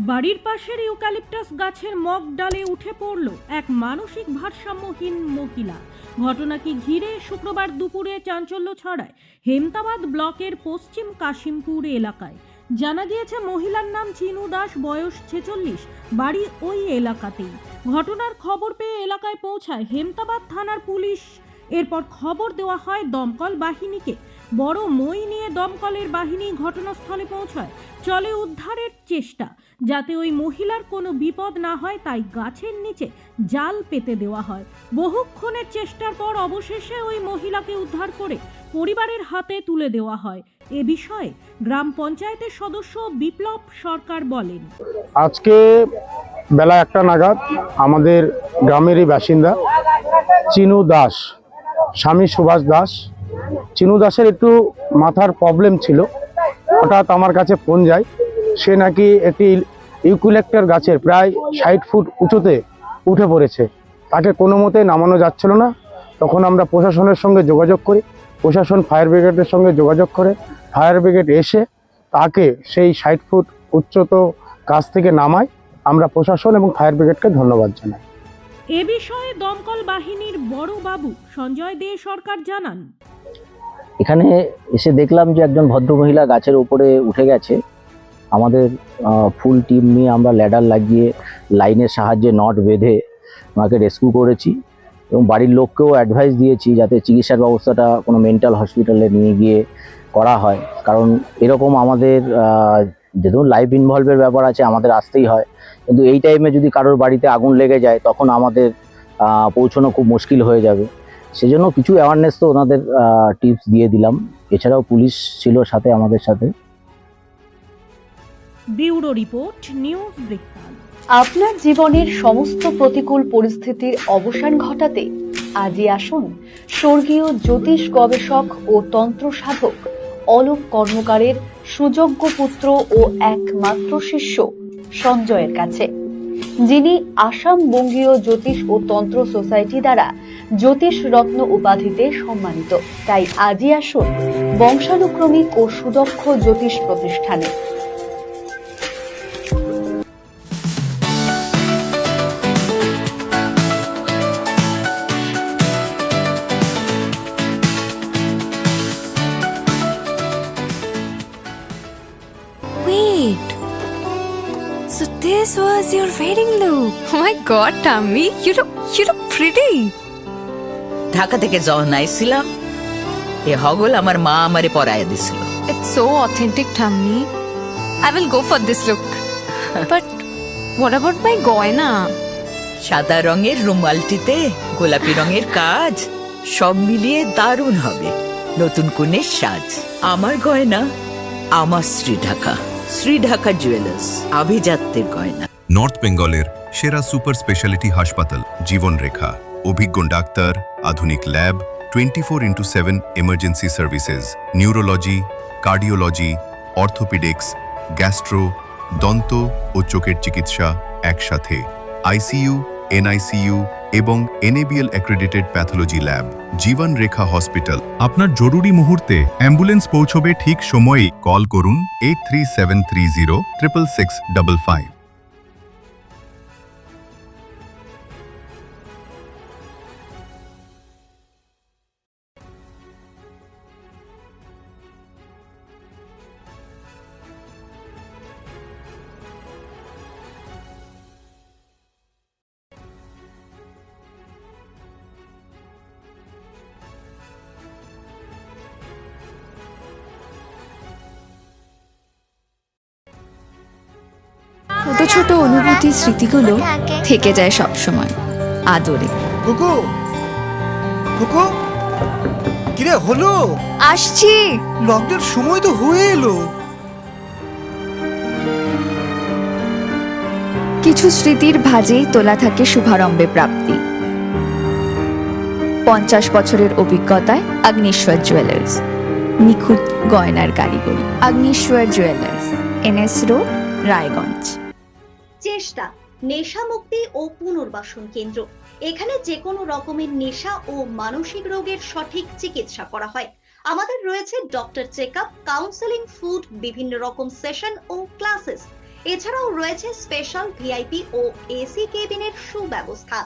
বাড়ির পাশের ইউক্যালিপটাস গাছের মগ ডালে উঠে পড়ল এক মানসিক ভারসাম্যহীন মহিলা। ঘটনাকে ঘিরে শুক্রবার দুপুরে চাঞ্চল্য ছড়ায় হেমতাবাদ ব্লকের পশ্চিম কাশিমপুর এলাকায়। জানা গিয়েছে মহিলার নাম চিনু দাস, বয়স 46, বাড়ি ওই এলাকাতেই। ঘটনার খবর পেয়ে এলাকায় পৌঁছায় হেমতাবাদ থানার পুলিশ। এরপর খবর দেওয়া হয় দমকল বাহিনীকে। বড় মই নিয়ে দমকলের বাহিনী ঘটনাস্থলে পৌঁছায়। চলে উদ্ধারের চেষ্টা, যাতে ওই মহিলার কোনো বিপদ না হয় তাই গাছের নিচে জাল পেতে দেওয়া হয়। বহুক্ষণের চেষ্টার পর অবশেষে ওই মহিলাকে উদ্ধার করে পরিবারের হাতে তুলে দেওয়া হয়। এ বিষয়ে গ্রাম পঞ্চায়েতের সদস্য বিপ্লব সরকার বলেন, আজকে বেলা 1টা নাগাদ আমাদের গ্রামেরই বাসিন্দা চিনু দাস, স্বামী সুভাষ দাস। চিনু দাসের একটু মাথার প্রবলেম ছিল। হঠাৎ আমার কাছে ফোন যায়, সে নাকি একটি ইউক্যালিপটাস গাছের প্রায় 60 ফুট উঁচুতে উঠে পড়েছে। তাকে কোনো মতে নামানো যাচ্ছিল না। তখন আমরা প্রশাসনের সঙ্গে যোগাযোগ করি। প্রশাসন ফায়ার ব্রিগেডের সঙ্গে যোগাযোগ করে ফায়ার ব্রিগেড এসে তাকে সেই 60 ফুট উচ্চত গাছ থেকে নামায়। আমরা প্রশাসন এবং ফায়ার ব্রিগেডকে ধন্যবাদ জানাই। এ বিষয়ে দমকল বাহিনীর বড় বাবু সঞ্জয় দে সরকার জানান, এখানে এসে দেখলাম যে একজন ভদ্রমহিলা গাছের উপরে উঠে গেছে। আমাদের ফুল টিম নিয়ে আমরা ল্যাডার লাগিয়ে লাইনের সাহায্যে নট বেঁধে ওনাকে রেস্কিউ করেছি এবং বাড়ির লোককেও অ্যাডভাইস দিয়েছি যাতে চিকিৎসার ব্যবস্থাটা কোনো মেন্টাল হসপিটালে নিয়ে গিয়ে করা হয়। কারণ এরকম আমাদের যেহেতু লাইফ ইনভলভের ব্যাপার আছে, আমাদের আসতেই হয়। কিন্তু এই টাইমে যদি কারোর বাড়িতে আগুন লেগে যায় তখন আমাদের পৌঁছানো খুব মুশকিল হয়ে যাবে। সেজন্য কিছু অ্যাওয়ারনেস তো ওনাদের টিপস দিয়ে দিলাম। এছাড়াও পুলিশ ছিল সাথে আমাদের সাথে। ব্যুরো রিপোর্ট, নিউজ বৃত্তান্ত। আপনার জীবনের সমস্ত প্রতিকূল পরিস্থিতির অবসান ঘটাতে আজই আসুন স্বর্গীয় জ্যোতিষ গবেষক ও তন্ত্র সাধক অলোক কর্মকারের সুযোগ্য পুত্র ও একমাত্র শিষ্য সঞ্জয়ের কাছে, যিনি আসাম বঙ্গীয় জ্যোতিষ ও তন্ত্র সোসাইটি দ্বারা জ্যোতিষ রত্ন উপাধিতে সম্মানিত। তাই আজই আসুন বংশানুক্রমিক ও সুদক্ষ জ্যোতিষ প্রতিষ্ঠানে। Wait, so this was your wedding look? Oh my god, Tammy, you look pretty. Dhaka থেকে যখন আইছিলাম এ হগল আমার মা আমারে পরায় দিছিল। It's so authentic, Tammy. I will go for this look. But what about my goina? সাদা রঙের রুমালটিতে গোলাপি রঙের কাজ, সব মিলিয়ে দারুণ হবে নতুন কনের সাজ। আমার গয়না আমার শ্রী ঢাকা জুয়েলার্স, আভিজাত্যের গয়না। নর্থ বেঙ্গলের সেরা সুপার স্পেশালিটি হাসপাতাল জীবনরেখা, অভিজ্ঞ ডাক্তার, আধুনিক lab, 24x7 emergency services, neurology, cardiology, orthopaedics, gastro, দন্ত ও চোখের চিকিৎসা একসাথে, আইসিইউ, এনআইসিইউ এবং এনএবিএল অ্যাক্রেডিটেড প্যাথোলজি ল্যাব। জীবন রেখা হসপিটাল। আপনার জরুরি মুহূর্তে অ্যাম্বুলেন্স পৌঁছবে ঠিক সময়ে। কল করুন 83730 66655। ছোট ছোট অনুভূতি, স্মৃতিগুলো থেকে যায় সব সময় আদরে। কুকু কুকু, কিরে হলো? আসছি। লকডাউন সময় তো হয়ে এলো। কিছু স্মৃতির ভাজেই তোলা থাকে শুভারম্ভে প্রাপ্তি। 50 বছরের অভিজ্ঞতায় অগ্নিশ্বর জুয়েলার্স, নিখুঁত গয়নার কারিগরি। Agnishwar jewellers, NS road, Raiganj. চেষ্টা নেশা মুক্তি ও পুনর্বাসন কেন্দ্র। এখানে যে কোনো রকমের নেশা ও মানসিক রোগের সঠিক চিকিৎসা করা হয়। আমাদের রয়েছে ডক্টর চেকআপ, কাউন্সেলিং, ফুড, বিভিন্ন রকম সেশন ও ক্লাসেস। এছাড়াও রয়েছে স্পেশাল ভিআইপি ও এসি কেবিনের সুব্যবস্থা।